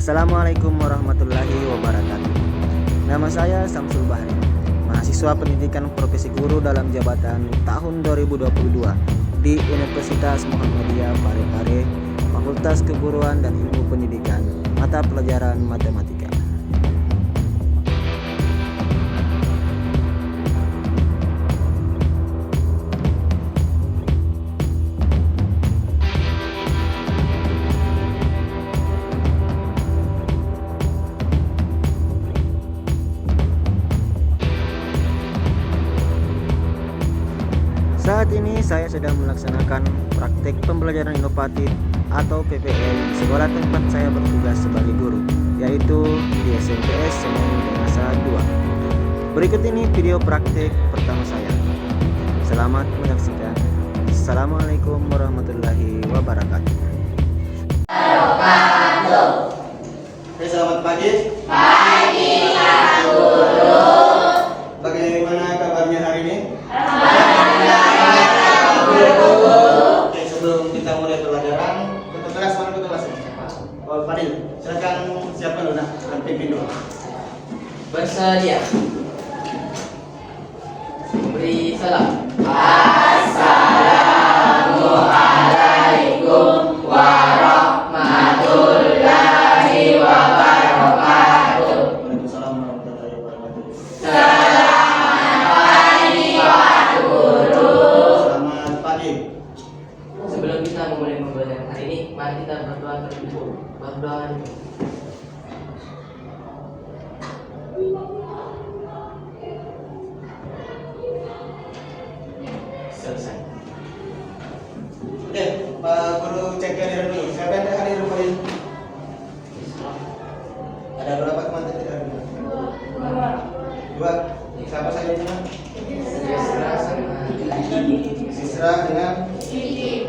Assalamualaikum warahmatullahi wabarakatuh. Nama saya Samsul Bahri, mahasiswa pendidikan profesi guru dalam jabatan tahun 2022 di Universitas Muhammadiyah Parepare, Fakultas Keguruan dan Ilmu Pendidikan, mata pelajaran Matematika. Saat ini saya sedang melaksanakan praktek pembelajaran inovatif atau PPL di sekolah tempat saya bertugas sebagai guru, yaitu di SMPS Senen Denasa 2. Berikut ini video praktek pertama saya. Selamat menyaksikan. Assalamualaikum warahmatullahi wabarakatuh. Oke, selamat pagi. Pagi, Pak Guru. Bagaimana kabarnya hari ini? Oke, sebelum kita mulai pelajaran, ketua kelas mana ketua kelas? Oh, Fadil, silakan siapkan dulu, dan pimpin dulu. Bersedia. Beri salam. Assalamualaikum warahmatullahi wabarakatuh. Waalaikumsalam warahmatullahi wabarakatuh. Selamat pagi, Pak Guru. Selamat pagi. Sebelum kita memulai pembelajaran hari ini, mari kita berdoa terlebih dahulu. Berdoa. Selesai. Oke, Pak Guru cek kehadiran dulu. Siapa yang hadir Fadil? Ada berapa teman yang tidak hadir? Dua. Siapa saja di sana? Yesra sama Sisra dengan Kiki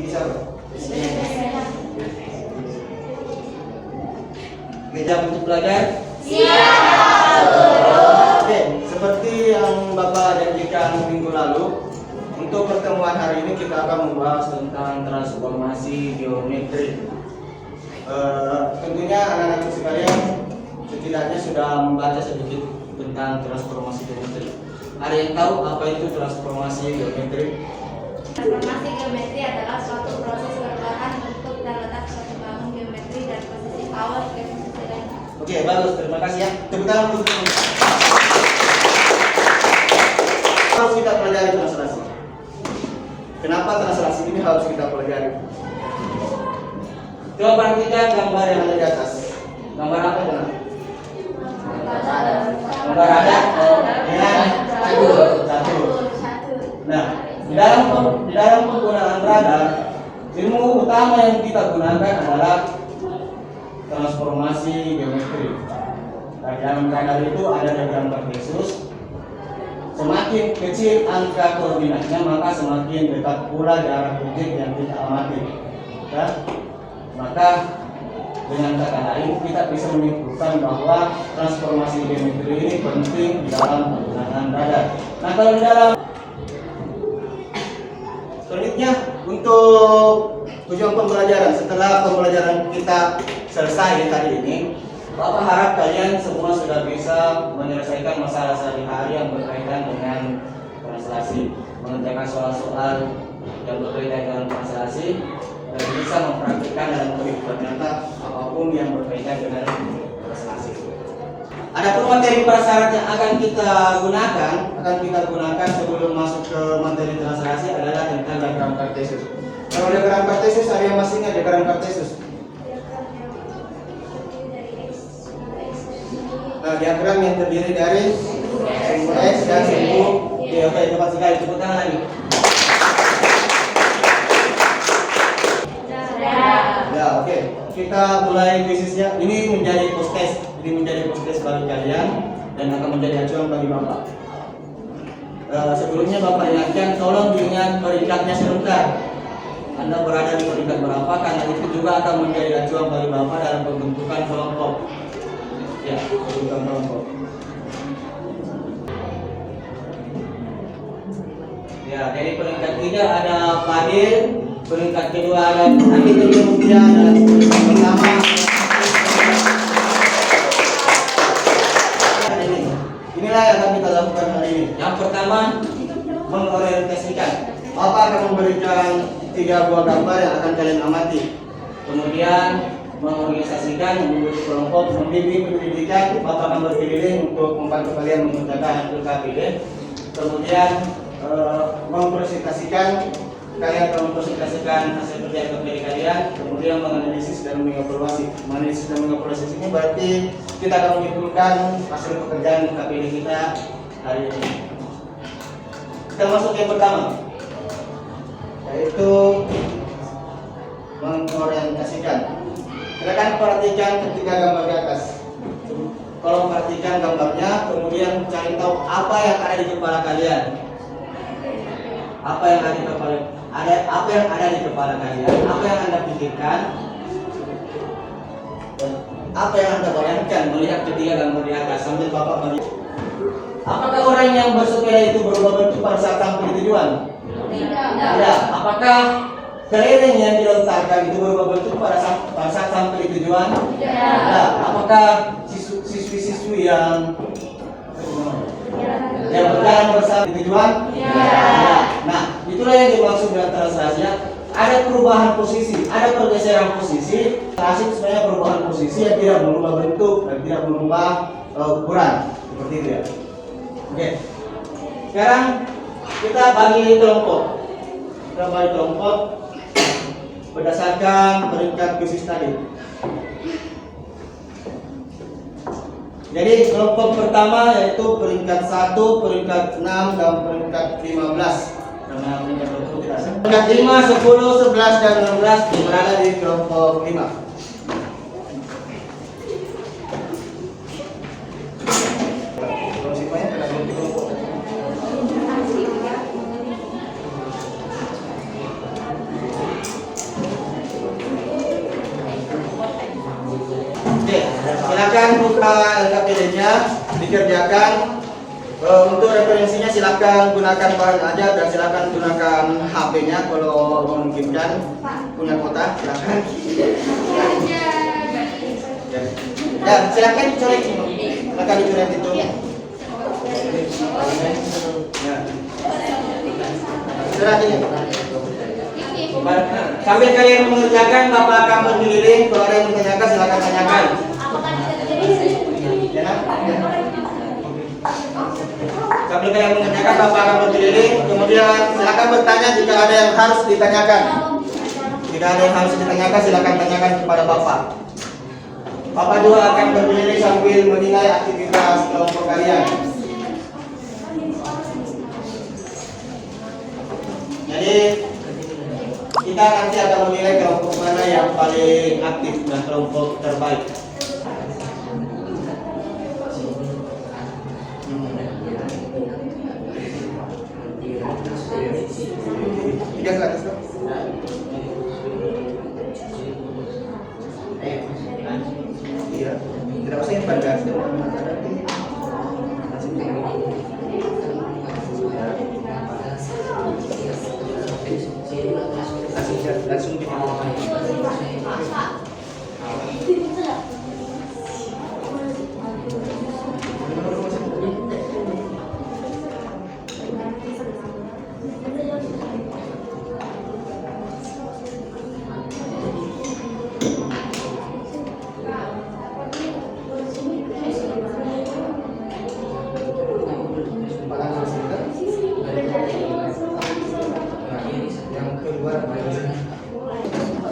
siapa? Meja untuk belajar? Oke, seperti yang Bapak janjikan minggu lalu, untuk pertemuan hari ini kita akan membahas tentang transformasi geometri. Tentunya anak-anak sekalian setidaknya sudah membaca sedikit tentang transformasi geometri. Ada yang tahu apa itu transformasi geometri? Transformasi geometri adalah suatu proses perubahan bentuk dan letak suatu bangun geometri dari posisi awal ke posisi lain. Oke, bagus, terima kasih ya. Tepuk tangan untuk teman-teman. Harus kita pelajari translasi. Kenapa translasi ini harus kita pelajari? Coba perhatikan gambar yang ada di atas. Gambar apa itu? Gambar ada dengan satu. Nah, di dalam penggunaan radar, ilmu utama yang kita gunakan adalah transformasi geometri. Nah, di dalam radar itu ada diagram Cartesius. Semakin kecil angka koordinatnya, maka semakin dekat pula jarak objek yang kita amati. Ya? Maka dengan kata lain kita bisa menyimpulkan bahwa transformasi geometri ini penting di dalam penggunaan radar. Nah, kalau di dalam selanjutnya untuk tujuan pembelajaran, setelah pembelajaran kita selesai hari ini, Bapak harap kalian semua sudah bisa menyelesaikan masalah sehari-hari yang berkaitan dengan translasi, mengerjakan soal-soal yang berkaitan dengan translasi, dan bisa mempraktikkan dalam kehidupan nyata apapun yang berkaitan dengan translasi. Adapun materi prasyarat yang akan kita gunakan sebelum masuk ke materi translasi adalah tentang diagram Cartesius. Kalau diagram Cartesius, ada yang masih ingat diagram Cartesius? Nah, diagram yang terdiri dari sumbu X dan sumbu Y. Oke, tepat sekali. Tepuk tangan lagi. Ya, oke. Kita mulai kuisisnya. Ini menjadi post test. Ini menjadi post test bagi kalian dan akan menjadi acuan bagi Bapak. Sebelumnya Bapak ingatkan, tolong diingat peringkatnya sebentar. Anda berada di peringkat berapa? Karena itu juga akan menjadi acuan bagi Bapak dalam pembentukan kelompok. Ya, pembentukan kelompok. Ya, dari peringkat 3 ada Fadil, peringkat kedua ada Andi Mutia, dan peringkat pertama buah gambar yang akan kalian amati. Kemudian mengorganisasikan, membentuk kelompok, membimbing pendidikan. Bapak akan berkeliling untuk membantu kalian mengerjakan LKPD. Kemudian mempresentasikan, kalian akan mempresentasikan hasil kerja LKPD kalian. Kemudian menganalisis dan mengevaluasi. Menganalisis dan mengevaluasi ini berarti kita akan menyimpulkan hasil pekerjaan LKPD kita hari ini. Kita masuk yang pertama, yaitu mengorientasikan. Silakan perhatikan ketiga gambar di atas. Kalau perhatikan gambarnya, kemudian cari tahu apa yang ada di kepala kalian. Apa yang ada di kepala, apa yang ada di kepala kalian, apa yang Anda pikirkan, dan apa yang Anda bayangkan melihat ketiga gambar di atas sambil Bapak melihat. Apakah orang yang bersepeda itu berubah bentuk pada saat sampai di tujuan? Tidak. Apakah kelereng yang dilontarkan itu berubah bentuk pada saat sampai di tujuan? Tidak. Apakah siswi-siswi yang berjalan bersama di tujuan? Tidak. Nah, itulah yang dimaksud dengan translasinya. Ada perubahan posisi, ada pergeseran posisi. Translasi itu sebenarnya perubahan posisi yang tidak merubah bentuk dan tidak merubah ukuran, seperti itu ya. Oke. Sekarang kita bagi kelompok. Kita bagi kelompok berdasarkan peringkat bisnis tadi. Jadi kelompok pertama yaitu peringkat 1, peringkat 6 dan peringkat 15. Karena peringkat 20 tidak ada. Peringkat 5, 10, 11 dan 16 berada di kelompok 5. Silakan buka LKPD-nya, dikerjakan. Untuk referensinya silakan gunakan bahan aja dan silakan gunakan HP-nya kalau memungkinkan. Punya kuota silakan. Ya, silakan dicoret. Silakan dicoret itu. Ya. Sudah ini. Sambil kalian mengerjakan, Bapak akan berkeliling. Kalau ada yang menanyakan, silakan tanyakan. Sambil kalian mengerjakan, Bapak akan berkeliling. Kemudian silakan bertanya jika ada yang harus ditanyakan. Jika ada yang harus ditanyakan, silakan tanyakan kepada Bapak. Bapak juga akan berkeliling sambil menilai aktivitas kelompok kalian. Jadi kita nanti akan menilai kelompok mana yang paling aktif dan kelompok terbaik. Tiga seratus kan? Iya. Tidak usah yang pada langsung bikin.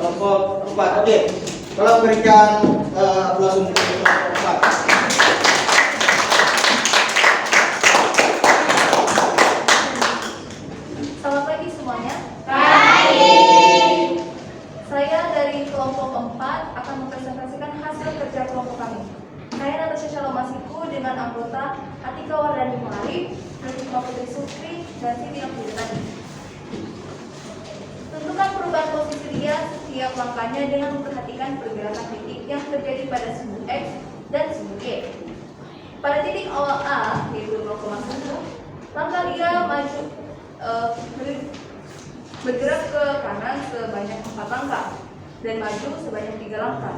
Kelompok 4, oke. Tolong berikan aplaus untuk kelompok 4. Selamat pagi semuanya. Pagi. Saya dari kelompok 4 akan mempresentasikan hasil kerja kelompok kami. Saya Natasha Shalomasiku dengan anggota Atika Wardani Marif, Pratikma Putri Sukri, dan Siti Abdullah. Tentukan perubahan posisi dia setiap langkahnya dengan memperhatikan pergerakan titik yang terjadi pada sumbu X dan sumbu Y. Pada titik awal A, yaitu 0,1, langkah dia maju bergerak ke kanan sebanyak 4 langkah dan maju sebanyak 3 langkah.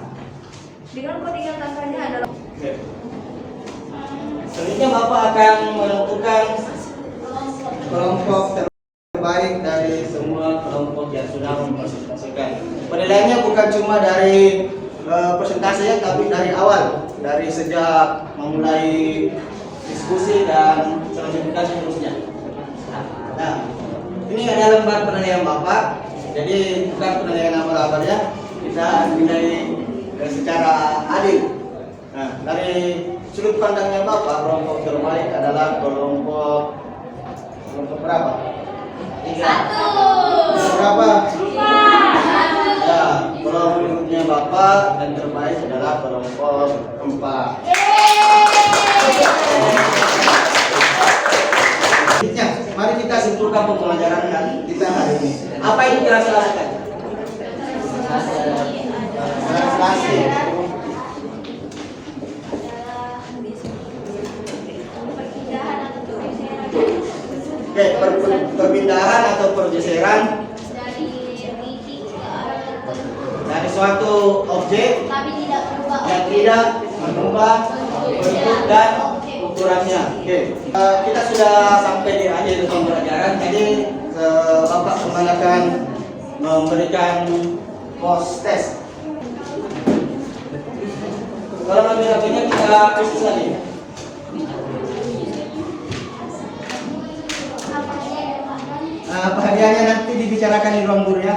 Dengan kodingan langkahnya adalah. Selanjutnya Bapak akan menentukan kelompok terbaik dari semua kelompok yang sudah mempersiapkan. bukan cuma dari presentasi ya, tapi dari awal, dari sejak memulai diskusi dan seterusnya. Nah, ini ada lembar penilaian Bapak. Jadi bukan penilaian abal-abal ya, kita nilai secara adil. Nah, dari sudut pandangnya Bapak, kelompok terbaik adalah kelompok berapa? 3. Berapa? 4. Ya, kalau menurutnya Bapak dan terbaik adalah kelompok 4. Mari kita simpulkan pembelajaran kita hari ini. Apa yang kita lakukan? Translasi. Oke, perpindahan atau pergeseran dari suatu objek yang tidak mengubah bentuk dan ukurannya. Oke, kita sudah sampai di akhir pembelajaran. Jadi Bapak kembali akan memberikan post test. Kalau rapi-rapinya kita khusus lagi. Apa hadiahnya nanti dibicarakan di ruang guru ya.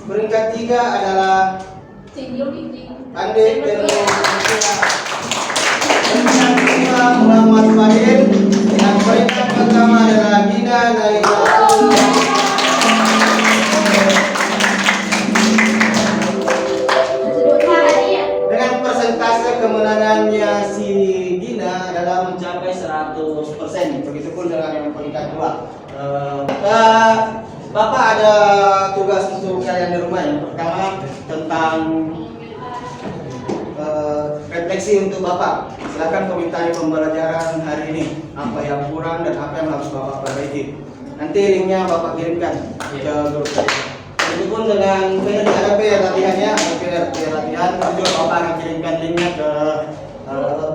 Peringkat 3 adalah Ande Peringkat 2 Muhammad Fadil. Dan peringkat pertama adalah Gina Naila. Dengan persentase kemenangannya si Gina adalah mencapai 100%. Begitupun dengan yang peringkat 2. Bapak ada tugas untuk kalian di rumah. Yang pertama tentang refleksi untuk Bapak. Silakan komentari pembelajaran hari ini. Apa yang kurang dan apa yang harus Bapak perbaiki. Nanti linknya Bapak kirimkan ke grup. Begitupun dengan ada PR latihannya, PR latihan. Juga Bapak akan kirimkan linknya ke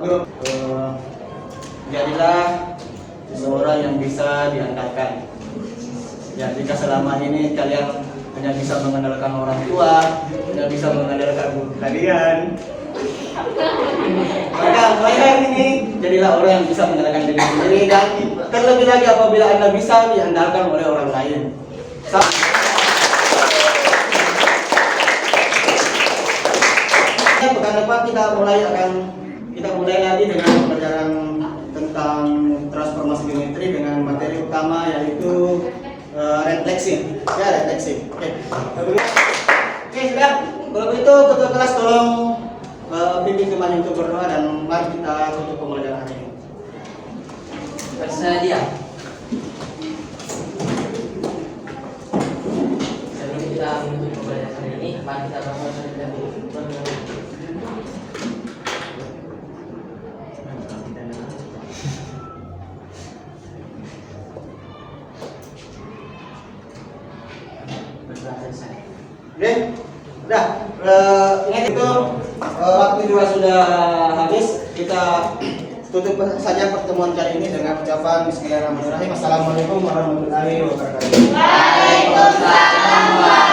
grup. Jadilah seseorang yang bisa diandalkan. Ya, jika selama ini kalian hanya bisa mengandalkan orang tua, hanya bisa mengandalkan guru kalian, maka mulai hari ini jadilah orang yang bisa mengandalkan diri sendiri, dan terlebih lagi apabila Anda bisa diandalkan oleh orang lain. Pekan depan kita mulai lagi dengan pelajaran tentang transformasi geometri dengan materi utama yaitu refleksi. Ya, refleksi. Oke, sudah. Kalau begitu ketua kelas tolong pimpin teman untuk berdoa dan mari kita tutup pembelajaran hari ini. Bersedia. Sebelum kita menutup pembelajaran hari ini, mari kita berdoa terlebih dahulu. Oke, udah. Ingat itu waktu juga sudah habis. Kita tutup saja pertemuan kali ini dengan ucapan Bismillahirrahmanirrahim. Assalamualaikum warahmatullahi wabarakatuh. Waalaikumsalam.